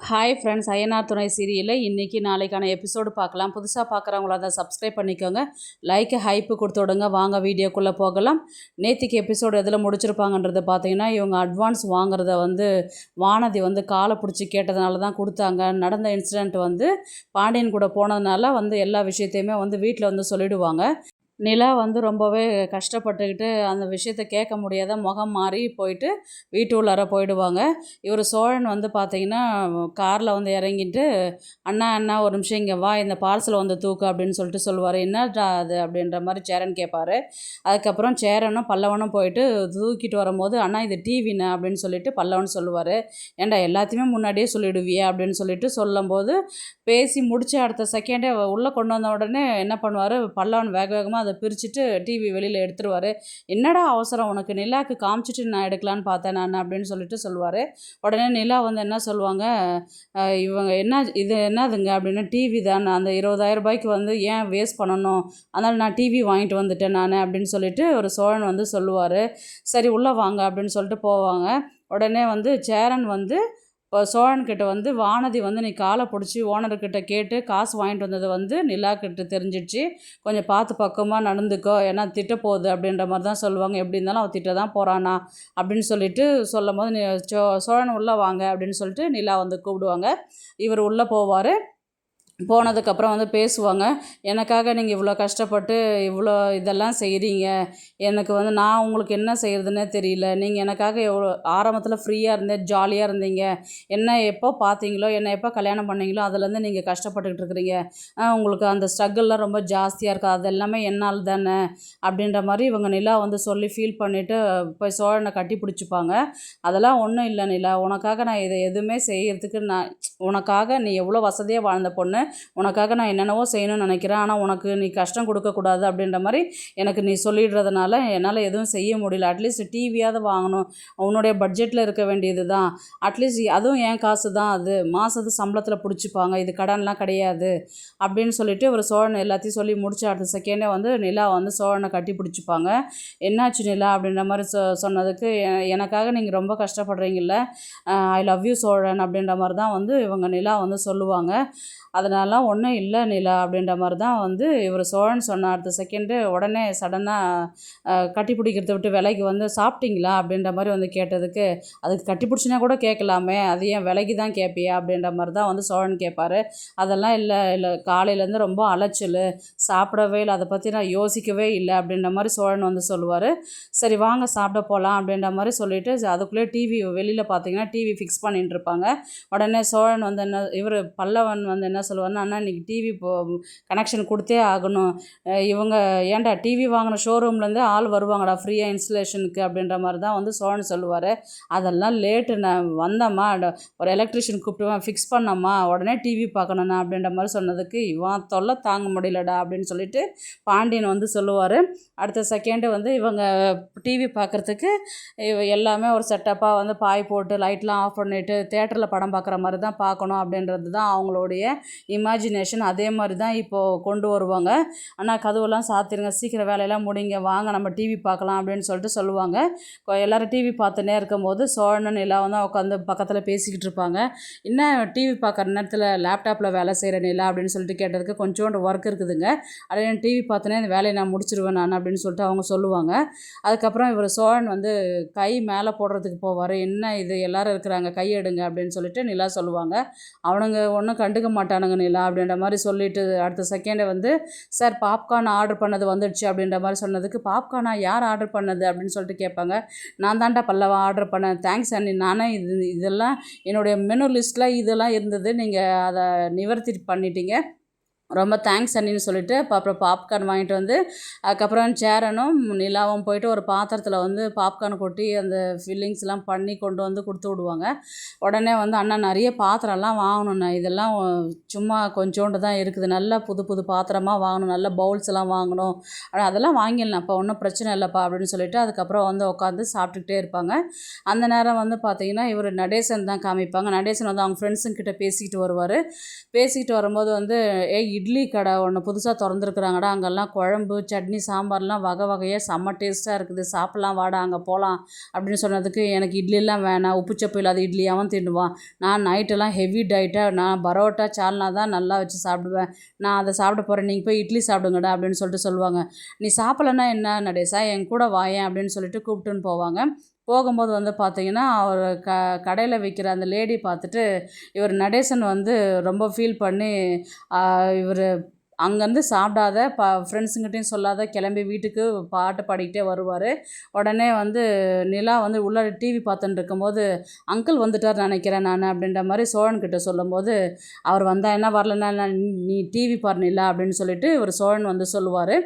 Hi friends, Ayyanar துணை சீரியலில் இன்றைக்கி நாளைக்கான எபிசோடு பார்க்கலாம். புதுசாக பார்க்குறவங்கள அதை சப்ஸ்கிரைப் பண்ணிக்கோங்க, லைக்கு ஹைப்பு கொடுத்து விடுங்க. வாங்க வீடியோக்குள்ளே போகலாம். நேற்றுக்கு எபிசோடு எதில் முடிச்சிருப்பாங்கன்றது பார்த்தீங்கன்னா, இவங்க அட்வான்ஸ் வாங்குறத வானதி காலை பிடிச்சி கேட்டதுனால தான் கொடுத்தாங்க. நடந்த இன்சிடெண்ட் பாண்டியன் கூட போனதுனால எல்லா விஷயத்தையுமே வீட்டில் சொல்லிடுவாங்க. நிலா ரொம்பவே கஷ்டப்பட்டுக்கிட்டு அந்த விஷயத்த கேட்க முடியாத முகம் மாறி போயிட்டு வீட்டு உள்ளார போயிடுவாங்க. இவர் சோழன் பார்த்தீங்கன்னா காரில் இறங்கிட்டு, அண்ணா அண்ணா ஒரு நிமிஷம் இங்கே வா, இந்த பார்சல் தூக்கு அப்படின்னு சொல்லிட்டு சொல்லுவார். என்னடா அது அப்படின்ற மாதிரி சேரன் கேட்பார். அதுக்கப்புறம் சேரனும் பல்லவனும் போயிட்டு தூக்கிட்டு வரும்போது, அண்ணா இது டிவிண்ணா அப்படின்னு சொல்லிட்டு பல்லவன் சொல்லுவார். ஏன்டா எல்லாத்தையுமே முன்னாடியே சொல்லிவிடுவியே அப்படின்னு சொல்லிட்டு சொல்லும்போது, பேசி முடிச்ச அடுத்த செகண்டே உள்ளே கொண்டு வந்த உடனே என்ன பண்ணுவார், பல்லவன் வேக வேகமாக அதை பிரிச்சுட்டு டிவி வெளியில் எடுத்துருவார். என்னடா அவசரம் உனக்கு, நிலாவுக்கு காமிச்சிட்டு நான் எடுக்கலான்னு பார்த்தேன் நான் அப்படின்னு சொல்லிட்டு சொல்லுவார். உடனே நிலா என்ன சொல்லுவாங்க, இவங்க இது என்னதுங்க அப்படின்னு, டிவி தான், அந்த 20,000 ரூபாய்க்கு ஏன் வேஸ்ட் பண்ணணும், அதனால் நான் டிவி வாங்கிட்டு வந்துட்டேன் நான் அப்படின்னு சொல்லிட்டு ஒரு சோழன் சொல்லுவார். சரி உள்ளே வாங்க அப்படின்னு சொல்லிட்டு போவாங்க. உடனே சேரன் இப்போ சோழன்கிட்ட வானதி நீ காலை பிடிச்சி ஓனர்கிட்ட கேட்டு காசு வாங்கிட்டு வந்தது நிலாக்கிட்ட தெரிஞ்சிடுச்சு, கொஞ்சம் பார்த்து பக்கமாக நடந்துக்கோ, ஏன்னா திட்ட போகுது அப்படின்ற மாதிரி தான் சொல்லுவாங்க. எப்படி இருந்தாலும் அவள் திட்ட தான் போகிறானா அப்படின்னு சொல்லிட்டு சொல்லும் போது, சோழன் உள்ளே வாங்க அப்படின்னு சொல்லிட்டு நிலா கூப்பிடுவாங்க. இவர் உள்ளே போவார். போனதுக்கப்புறம் பேசுவாங்க. எனக்காக நீங்கள் இவ்வளோ கஷ்டப்பட்டு இவ்வளோ இதெல்லாம் செய்கிறீங்க, எனக்கு நான் உங்களுக்கு என்ன செய்கிறதுனே தெரியல. நீங்கள் எனக்காக எவ்வளோ ஆரம்பத்தில் ஃப்ரீயாக இருந்தேன், ஜாலியாக இருந்தீங்க, என்ன எப்போ பார்த்தீங்களோ, என்னை எப்போ கல்யாணம் பண்ணீங்களோ அதுலேருந்து நீங்கள் கஷ்டப்பட்டுக்கிட்டு இருக்கிறீங்க, உங்களுக்கு அந்த ஸ்ட்ரகிள்லாம் ரொம்ப ஜாஸ்தியாக இருக்குது, அது எல்லாமே என்னால் தானே அப்படின்ற மாதிரி இவங்க நிலா சொல்லி ஃபீல் பண்ணிவிட்டு போய் சோழனை கட்டி பிடிச்சிப்பாங்க. அதெல்லாம் ஒன்றும் இல்லை நிலா, உனக்காக நான் இதை எதுவுமே செய்கிறதுக்கு உனக்காக நீ எவ்வளோ வசதியாக வாழ்ந்த பொண்ணு, உனக்காக நான் என்னென்னவோ செய்யணும்னு நினைக்கிறேன், ஆனால் உனக்கு நீ கஷ்டம் கொடுக்கக்கூடாது அப்படின்ற மாதிரி எனக்கு நீ சொல்லிடுறதுனால என்னால் எதுவும் செய்ய முடியல. அட்லீஸ்ட் டிவியாவது வாங்கணும், உன்னுடைய பட்ஜெட்டில் இருக்க வேண்டியது தான், அட்லீஸ்ட் அதுவும் என் காசு தான், அது மாதத்து சம்பளத்தில் பிடிச்சிப்பாங்க, இது கடன்லாம் கிடையாது அப்படின்னு சொல்லிட்டு ஒரு சோழனை எல்லாத்தையும் சொல்லி முடிச்சு அடுத்த செகண்டே நிலா சோழனை கட்டி பிடிச்சிப்பாங்க. என்னாச்சு நிலா அப்படின்ற மாதிரி சொன்னதுக்கு, எனக்காக நீங்கள் ரொம்ப கஷ்டப்படுறீங்கல்ல, ஐ லவ் யூ சோழன் அப்படின்ற மாதிரி தான் இவங்க நிலா சொல்லுவாங்க. அதனாலாம் ஒன்றும் இல்லை நிலா அப்படின்ற மாதிரி தான் இவர் சோழன் சொன்ன அடுத்த செகண்டு உடனே சடனாக கட்டி பிடிக்கிறத விட்டு விலைக்கு சாப்பிட்டீங்களா அப்படின்ற மாதிரி கேட்டதுக்கு, அதுக்கு கட்டி பிடிச்சினா கூட கேட்கலாமே, அது ஏன் விலைக்கு தான் கேட்பியா அப்படின்ற மாதிரி தான் சோழன் கேட்பார். அதெல்லாம் இல்லை இல்லை, காலையிலேருந்து ரொம்ப அலைச்சல், சாப்பிடவே இல்லை, அதை பற்றி நான் யோசிக்கவே இல்லை அப்படின்ற மாதிரி சோழன் சொல்லுவார். சரி வாங்க சாப்பிட போகலாம் அப்படின்ற மாதிரி சொல்லிவிட்டு அதுக்குள்ளே டிவி வெளியில் பார்த்தீங்கன்னா டிவி ஃபிக்ஸ் பண்ணிட்டு இருப்பாங்க. உடனே சோழன் என்ன இவர் பல்லவன் என்ன சொல்லுவாருன்னா, அண்ணா இன்றைக்கி டிவி கனெக்ஷன் கொடுத்தே ஆகணும், இவங்க ஏன்டா டிவி வாங்கின ஷோரூம்லேருந்து ஆள் வருவாங்கடா ஃப்ரீயாக இன்ஸ்டலேஷனுக்கு அப்படின்ற மாதிரி தான் சோழன் சொல்லுவார். அதெல்லாம் லேட்டு, நான் வந்தம்மா ஒரு எலக்ட்ரிஷியன் கூப்பிட்டுவேன், ஃபிக்ஸ் பண்ணம்மா, உடனே டிவி பார்க்கணுண்ணா அப்படின்ற மாதிரி சொன்னதுக்கு, இவன் தொல்லை தாங்க முடியலடா அப்படின்னு சொல்லிட்டு பாண்டியன் சொல்லுவார். அடுத்த செகண்டு இவங்க டிவி பார்க்குறதுக்கு எல்லாமே ஒரு செட்டப்பாக பாய் போட்டு லைட்லாம் ஆஃப் பண்ணிவிட்டு தேட்டரில் படம் பார்க்குற மாதிரி தான் பார்க்கணும் அப்படின்றது தான் அவங்களுடைய இமேஜினேஷன். அதே மாதிரி தான் இப்போது கொண்டு வருவாங்க. ஆனால் கதவுலாம் சாத்திருங்க, சீக்கிரம் வேலையெல்லாம் முடிங்க, வாங்க நம்ம டிவி பார்க்கலாம் அப்படின்னு சொல்லிட்டு சொல்லுவாங்க. எல்லோரும் டிவி பார்த்துனே இருக்கும்போது சோழன் நிலா உட்காந்து பக்கத்தில் பேசிக்கிட்டு இருப்பாங்க. என்ன டிவி பார்க்குற நேரத்தில் லேப்டாப்பில் வேலை செய்கிற நிலா அப்படின்னு சொல்லிட்டு கேட்டதுக்கு, கொஞ்சோண்டு ஒர்க் இருக்குதுங்க, அப்படியே டிவி பார்த்துனே இந்த வேலையை நான் முடிச்சிருவேன் நான் அப்படின்னு சொல்லிட்டு அவங்க சொல்லுவாங்க. அதுக்கப்புறம் இவர் சோழன் கை மேலே போடுறதுக்கு போவார். என்ன இது எல்லோரும் இருக்கிறாங்க, கை எடுங்க அப்படின்னு சொல்லிட்டு நிலா சொல்லுவாங்க. அவனுங்க ஒன்றும் கண்டுக்க மாட்டானுங்க நிலா அப்படின்ற மாதிரி சொல்லிவிட்டு அடுத்த செகண்டே சார் பாப்கார்ன் ஆர்டர் பண்ணது வந்துடுச்சு அப்படின்ற மாதிரி சொன்னதுக்கு, பாப்கார்னா யார் ஆர்டர் பண்ணது அப்படின்னு சொல்லிட்டு கேட்பாங்க. நான் தான்டா பல்லவா ஆர்டர் பண்ணேன், தேங்க்ஸ் அண்ணி, நானே இதெல்லாம் என்னுடைய மெனு லிஸ்ட்டில் இதெல்லாம் இருந்தது, நீங்கள் அதை நிவர்த்தி பண்ணிட்டீங்க, ரொம்ப தேங்க்ஸ் அண்ணின்னு சொல்லிட்டு அப்புறம் பாப்கார்ன் வாங்கிட்டு அதுக்கப்புறம் சேரனும் நிலாவும் போயிட்டு ஒரு பாத்திரத்தில் பாப்கார்ன் கொட்டி அந்த ஃபில்லிங்ஸ்லாம் பண்ணி கொண்டு கொடுத்து விடுவாங்க. உடனே அண்ணா நிறைய பாத்திரம்லாம் வாங்கணுண்ணா, இதெல்லாம் சும்மா கொஞ்சோண்டு தான் இருக்குது, நல்ல புது புது பாத்திரமாக வாங்கணும், நல்ல பவுல்ஸ் எல்லாம் வாங்கணும், அதெல்லாம் வாங்கிடலாம் அப்போ ஒன்றும் பிரச்சனை இல்லைப்பா அப்படின்னு சொல்லிட்டு அதுக்கப்புறம் உட்காந்து சாப்பிட்டுக்கிட்டே இருப்பாங்க. அந்த நேரம் பார்த்தீங்கன்னா இவர் நடேசன் தான் காமிப்பாங்க. நடேசன் அவங்க ஃப்ரெண்ட்ஸுங்கிட்ட பேசிக்கிட்டு வருவார். பேசிக்கிட்டு வரும்போது ஏய் இட்லி கடை ஒன்று புதுசாக திறந்துருக்குறாங்கடா, அங்கெல்லாம் குழம்பு சட்னி சாம்பார்லாம் வகை வகையாக செம்ம டேஸ்ட்டாக இருக்குது, சாப்பிட்லாம் வாடா அங்கே போகலாம் அப்படின்னு சொன்னதுக்கு, எனக்கு இட்லிலாம் வேணாம், உப்புச்சப்பு இல்லாத இட்லி அவன் தின்னுவான், நான் நைட்டெல்லாம் ஹெவி டயட்டாக நான் பரோட்டா சால்னா தான் நல்லா வச்சு சாப்பிடுவேன், நான் அதை சாப்பிட போகிறேன், நீங்கள் போய் இட்லி சாப்பிடுங்கடா அப்படின்னு சொல்லிட்டு சொல்லுவாங்க. நீ சாப்பிட்லன்னா என்ன நடேசா, என் கூட வாயேன் அப்படின்னு சொல்லிட்டு கூப்பிட்டுன்னு போவாங்க. போகும்போது வந்து பார்த்தீங்கன்னா, அவர் கடையில் விற்கிற அந்த லேடி பார்த்துட்டு, இவர் நடேசன் வந்து ரொம்ப ஃபீல் பண்ணி, இவர் அங்கேருந்து சாப்பிடாத ஃப்ரெண்ட்ஸுங்கிட்டையும் சொல்லாத கிளம்பி வீட்டுக்கு பாட்டு பாடிக்கிட்டே வருவார். உடனே வந்து நிலா வந்து உள்ளே டிவி பார்த்துன்னு இருக்கும்போது, அங்கிள் வந்துட்டார் நினைக்கிறேன் நான் அப்படின்ற மாதிரி சோழன்கிட்ட சொல்லும்போது, அவர் வந்தால் என்ன வரலன்னா நீ டிவி பாரு நிலா அப்படின்னு சொல்லிட்டு இவர் சோழன் வந்து சொல்லுவார்.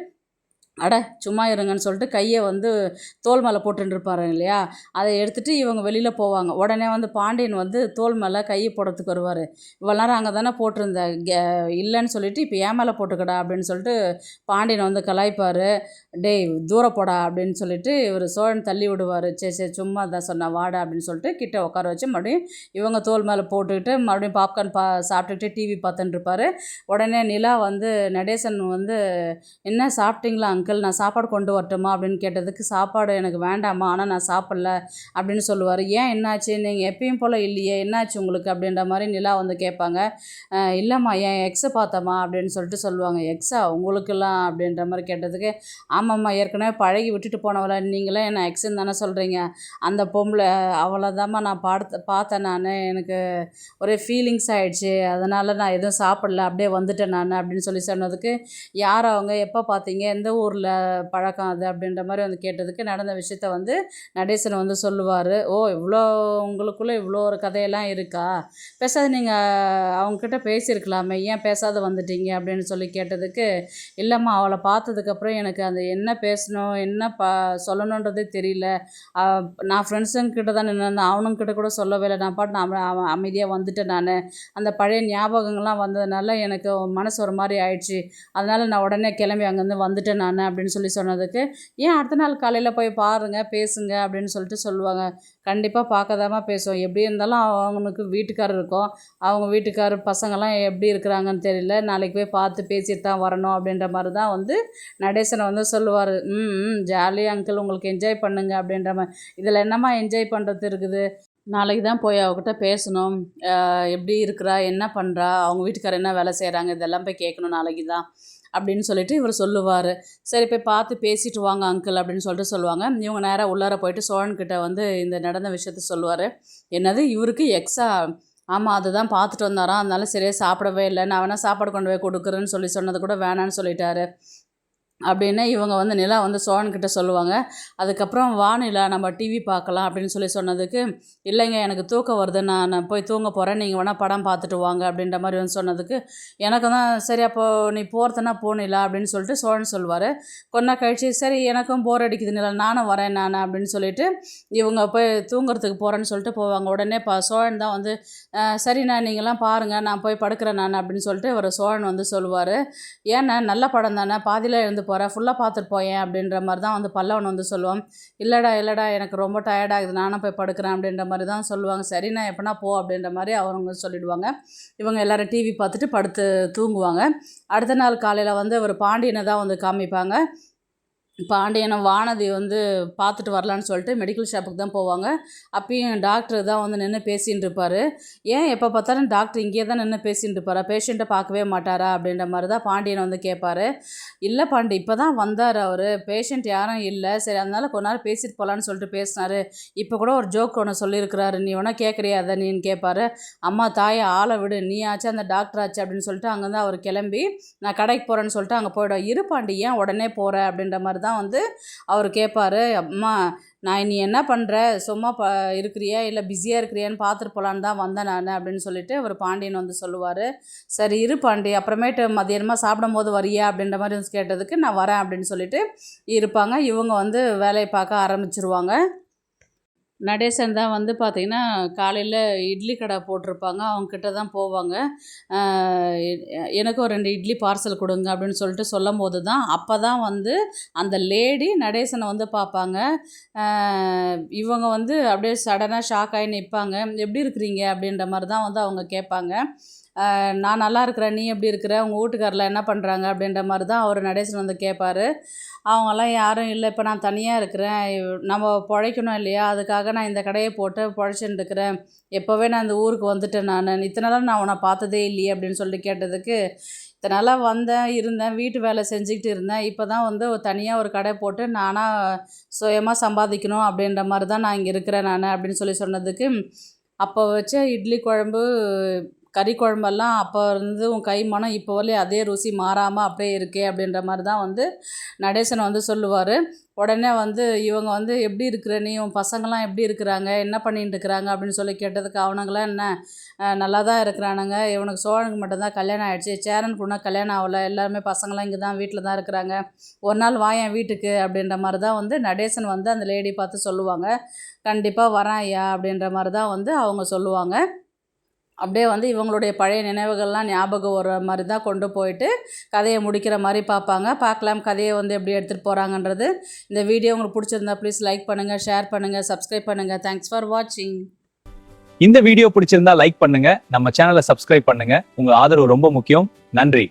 அட சும்மா இருங்கன்னு சொல்லிட்டு கையை வந்து தோல் மேலே போட்டுருப்பாரு இல்லையா, அதை எடுத்துகிட்டு இவங்க வெளியில் போவாங்க. உடனே வந்து பாண்டியன் வந்து தோல் மேலே கையை போடுறதுக்கு வருவார். இவ்வளோ நேரம் அங்கே தானே போட்டிருந்த இல்லைன்னு சொல்லிட்டு இப்போ ஏன் மேலே போட்டுக்கடா அப்படின்னு சொல்லிட்டு பாண்டியன் வந்து கலாய்ப்பார். டேய் தூரம் போடா அப்படின்னு சொல்லிட்டு இவர் சோழன் தள்ளி விடுவார். சரி சரி சும்மா தான் சொன்னா வாடா அப்படின்னு சொல்லிட்டு கிட்ட உட்கார வச்சு மறுபடியும் இவங்க தோல் மேலே போட்டுக்கிட்டு மறுபடியும் பாப்கார்ன் சாப்பிட்டுக்கிட்டு டிவி பார்த்துட்டு இருப்பார். உடனே நிலா வந்து நடேசன் வந்து என்ன சாப்பிட்டீங்களா அங்கிள், நான் சாப்பாடு கொண்டு வரட்டுமா அப்படின்னு கேட்டதுக்கு, சாப்பாடு எனக்கு வேண்டாமா ஆனால் நான் சாப்பிட்ல அப்படின்னு சொல்லுவார். ஏன் என்னாச்சு, நீங்கள் எப்பயும் போல் இல்லையே, என்னாச்சு உங்களுக்கு அப்படின்ற மாதிரி நிலா வந்து கேட்பாங்க. இல்லைம்மா என் எக்ஸை பார்த்தம்மா அப்படின்னு சொல்லிட்டு சொல்லுவாங்க. எக்ஸா உங்களுக்கெல்லாம் அப்படின்ற மாதிரி கேட்டதுக்கு, ஆமாம்மா ஏற்கனவே பழகி விட்டுட்டு போனவள நீங்களே என்ன எக்ஸுன்னு தானே சொல்கிறீங்க, அந்த பொம்பளை அவ்வளோதாம்மா நான் பார்த்தேன் நான், எனக்கு ஒரே ஃபீலிங்ஸ் ஆகிடுச்சு, அதனால் நான் எதுவும் சாப்பிடல அப்படியே வந்துட்டேன் நான் அப்படின்னு சொல்லி சொன்னதுக்கு, யார் அவங்க, எப்போ பார்த்தீங்க, எந்த ஊரில் பழக்கம் அது அப்படின்ற மாதிரி வந்து கேட்டதுக்கு, நடந்த விஷயத்த வந்து நடேசன் வந்து சொல்லுவார். ஓ இவ்வளோ உங்களுக்குள்ளே இவ்வளோ ஒரு கதையெல்லாம் இருக்கா, பேசாத நீங்கள் அவங்கக்கிட்ட பேசியிருக்கலாமே, ஏன் பேசாத வந்துட்டீங்க அப்படின்னு சொல்லி கேட்டதுக்கு, இல்லைம்மா அவளை பார்த்ததுக்கப்புறம் எனக்கு அந்த என்ன பேசணும் என்ன சொல்லணுன்றதே தெரியல, நான் ஃப்ரெண்ட்ஸுங்கிட்ட தான் நின்று அவனுங்கிட்ட கூட சொல்லவே இல்லை, நான் பாட்டு நான் அமைதியாக வந்துட்டேன் நான், அந்த பழைய ஞாபகங்கள்லாம் வந்ததுனால எனக்கு மனசு ஒரு மாதிரி ஆயிடுச்சு, அதனால் நான் உடனே கிளம்பி அங்கேருந்து வந்துட்டேன் நான் அப்படின்னு சொல்லி சொன்னதுக்கு, ஏன் அடுத்த நாள் காலையில் போய் பாருங்கள் பேசுங்க அப்படின்னு சொல்லிட்டு சொல்லுவாங்க. கண்டிப்பாக பார்க்கதாமா பேசுவோம், எப்படி இருந்தாலும் அவங்களுக்கு வீட்டுக்காரர் இருக்கும், அவங்க வீட்டுக்காரர் பசங்கள்லாம் எப்படி இருக்கிறாங்கன்னு தெரியல, நாளைக்கு போய் பார்த்து பேசிட்டு தான் வரணும் அப்படின்ற மாதிரி தான் வந்து நடேசனை வந்து சொல்லுவார். ஜாலி அங்கிள் உங்களுக்கு என்ஜாய் பண்ணுங்க அப்படின்ற மாதிரி, இதில் என்னம்மா என்ஜாய் பண்ணுறது இருக்குது, நாளைக்கு தான் போய் அவகிட்ட பேசணும், எப்படி இருக்கிறா என்ன பண்ணுறா அவங்க வீட்டுக்காரர் என்ன வேலை செய்கிறாங்க இதெல்லாம் போய் கேட்கணும் நாளைக்கு தான் அப்படின்னு சொல்லிட்டு இவர் சொல்லுவார். சரி போய் பார்த்து பேசிட்டு வாங்க அங்கிள் அப்படின்னு சொல்லிட்டு சொல்லுவாங்க. இவங்க நேராக உள்ளார போயிட்டு சோழன்கிட்ட வந்து இந்த நடந்த விஷயத்த சொல்லுவார். என்னது இவருக்கு எக்ஸா, ஆமாம் அதுதான் பார்த்துட்டு வந்தாராம், அதனால சரியாக சாப்பிடவே இல்லை, நான் வேணால் சாப்பாடு கொண்டு போய் கொடுக்குறேன்னு சொன்னது கூட வேணான்னு சொல்லிட்டாரு அப்படின்னு இவங்க வந்து நிலா வந்து சோழன்கிட்ட சொல்லுவாங்க. அதுக்கப்புறம் வா நிலா நம்ம டிவி பார்க்கலாம் அப்படின்னு சொல்லி சொன்னதுக்கு, இல்லைங்க எனக்கு தூக்கம் வருது, நான் போய் தூங்க போகிறேன், நீங்கள் வேணால் படம் பார்த்துட்டு வாங்க அப்படின்ற மாதிரி வந்து சொன்னதுக்கு, எனக்கு தான் சரி அப்போது நீ போகிறதுனா போ நிலா அப்படின்னு சொல்லிட்டு சோழன் சொல்லுவார். கொஞ்ச கழிச்சு சரி எனக்கும் போர் அடிக்குது நிலா நானும் வரேன் நான் அப்படின்னு சொல்லிட்டு இவங்க போய் தூங்குறதுக்கு போகிறேன்னு சொல்லிட்டு போவாங்க. உடனே சோழன் தான் வந்து சரிண்ணா நீங்களாம் பாருங்கள் நான் போய் படுக்கிறேன் நான் அப்படின்னு சொல்லிட்டு ஒரு சோழன் வந்து சொல்லுவார். ஏன்னா நல்ல படம் தானே பாதியில் எழுந்து போகிறேன் ஃபுல்லாக பார்த்துட்டு போயேன் அப்படின்ற மாதிரி தான் வந்து பல்லவன் வந்து சொல்லுவான். இல்லைடா எனக்கு ரொம்ப டயர்டாகுது நானும் போய் படுக்கிறேன் அப்படின்ற மாதிரி தான் சொல்லுவாங்க. சரி நான் எப்படின்னா போ அப்படின்ற மாதிரி அவங்க சொல்லிவிடுவாங்க. இவங்க எல்லோரும் டிவி பார்த்துட்டு படுத்து தூங்குவாங்க. அடுத்த நாள் காலையில் வந்து ஒரு பாண்டியனை தான் வந்து காமிப்பாங்க. பாண்டியனும் வானதி வந்து பார்த்துட்டு வரலான்னு சொல்லிட்டு மெடிக்கல் ஷாப்புக்கு தான் போவாங்க. அப்பயும் டாக்டர் தான் வந்து நின்று பேசின்னு இருப்பார். ஏன் எப்போ பார்த்தாலும் டாக்டர் இங்கேயே தான் நின்று பேசின்னு இருப்பாரா, பேஷண்ட்டை பார்க்கவே மாட்டாரா அப்படின்ற மாதிரி தான் பாண்டியனை வந்து கேட்பார். இல்லை பாண்டி இப்போ தான் வந்தார் அவர், பேஷண்ட் யாரும் இல்லை, சரி அதனால் கொஞ்ச நேரம் பேசிட்டு போகலான்னு சொல்லிட்டு பேசினார், இப்போ கூட ஒரு ஜோக் ஒன்று சொல்லியிருக்கிறாரு, நீ வேணால் கேட்குறியா அதை நீன்னு கேட்பார். அம்மா தாயை ஆளை விடு, நீ ஆச்சு அந்த டாக்டர் ஆச்சு அப்படின்னு சொல்லிட்டு அங்கேருந்து அவர் கிளம்பி நான் கடைக்கு போகிறேன்னு சொல்லிட்டு அங்கே போய்டும். இரு பாண்டி ஏன் உடனே போகிற அப்படின்ற மாதிரி தான் வந்து அவர் கேட்பார். அம்மா நான் நீ என்ன பண்ணுற சும்மா இருக்கிறியா இல்லை பிஸியாக இருக்கிறியான்னு பார்த்துட்டு போகலான்னு தான் வந்தேன் நான் அப்படின்னு சொல்லிட்டு அவர் பாண்டியன் வந்து சொல்லுவார். சரி இரு பாண்டி அப்புறமேட்டு மதியானமாக சாப்பிடும் போது வரியா அப்படின்ற மாதிரி வந்து கேட்டதுக்கு நான் வரேன் அப்படின்னு சொல்லிட்டு இருப்பாங்க. இவங்க வந்து வேலையை பார்க்க ஆரம்பிச்சிருவாங்க. நடேசன் தான் வந்து பார்த்திங்கன்னா காலையில் இட்லி கடை போட்டிருப்பாங்க, அவங்கக்கிட்ட தான் போவாங்க. எனக்கு ஒரு 2 இட்லி பார்சல் கொடுங்க அப்படின்னு சொல்லிட்டு சொல்லும் போது தான் அப்போ தான் வந்து அந்த லேடி நடேசனை வந்து பார்ப்பாங்க. இவங்க வந்து அப்படியே சடனாக ஷாக் ஆகி நிற்பாங்க. எப்படி இருக்கிறீங்க அப்படின்ற மாதிரி தான் வந்து அவங்க கேட்பாங்க. நான் நல்லா இருக்கிறேன், நீ எப்படி இருக்கிற, உங்கள் வீட்டுக்காரில் என்ன பண்ணுறாங்க அப்படின்ற மாதிரி தான் அவர் நடேசன் வந்து கேட்பார். அவங்கெல்லாம் யாரும் இல்லை, இப்போ நான் தனியாக இருக்கிறேன், நம்ம பிழைக்கணும் இல்லையா, அதுக்காக நான் இந்த கடையை போட்டு பிழைச்சிட்டு இருக்கிறேன், எப்போவே நான் இந்த ஊருக்கு வந்துட்டேன், நான் இத்தனை நாள் நான் உன்னை பார்த்ததே இல்லையே அப்படின்னு சொல்லிட்டு கேட்டதுக்கு, இத்தனை நாளாக வந்தேன் இருந்தேன், வீட்டு வேலை செஞ்சுக்கிட்டு இருந்தேன், இப்போ தான் வந்து தனியாக ஒரு கடை போட்டு நானாக சுயமாக சம்பாதிக்கணும் அப்படின்ற மாதிரி தான் நான் இங்கே இருக்கிறேன் நான் அப்படின்னு சொன்னதுக்கு, அப்போ வச்ச இட்லி குழம்பு கறி குழம்பெல்லாம் அப்போ இருந்து உன் கை மனம் இப்போ வரலையும் அதே ருசி மாறாமல் அப்படியே இருக்கே அப்படின்ற மாதிரி தான் வந்து நடேசன் வந்து சொல்லுவார். உடனே வந்து இவங்க வந்து எப்படி இருக்கிற நீ, உன் பசங்களாம் எப்படி இருக்கிறாங்க, என்ன பண்ணிட்டு இருக்கிறாங்க அப்படின்னு சொல்லி கேட்டதுக்கு, அவனுங்களாம் என்ன நல்லா தான் இருக்கிறானுங்க, இவனுக்கு சோழனுக்கு மட்டும்தான் கல்யாணம் ஆகிடுச்சு, சேரனுக்கு இன்னும் கல்யாணம் ஆகலை, எல்லாருமே பசங்களாம் இங்கே தான் வீட்டில் தான் இருக்கிறாங்க, ஒரு நாள் வாயன் வீட்டுக்கு அப்படின்ற மாதிரி தான் வந்து நடேசன் வந்து அந்த லேடி பார்த்து சொல்லுவாங்க. கண்டிப்பாக வரேன் ஐயா அப்படின்ற மாதிரி தான் வந்து அவங்க சொல்லுவாங்க. அப்படியே வந்து இவங்களுடைய பழைய நினைவுகள்லாம் ஞாபகம் வர மாதிரி தான் கொண்டு போயிட்டு கதையை முடிக்கிற மாதிரி பார்க்கலாம். கதையை வந்து எப்படி எடுத்துகிட்டு போகிறாங்கன்றது. இந்த வீடியோ உங்களுக்கு பிடிச்சிருந்தா ப்ளீஸ் லைக் பண்ணுங்கள், ஷேர் பண்ணுங்கள், சப்ஸ்கிரைப் பண்ணுங்கள். தேங்க்ஸ் ஃபார் வாட்சிங். இந்த வீடியோ பிடிச்சிருந்தா லைக் பண்ணுங்க, நம்ம சேனலை சப்ஸ்கிரைப் பண்ணுங்க. உங்க ஆதரவு ரொம்ப முக்கியம். நன்றி.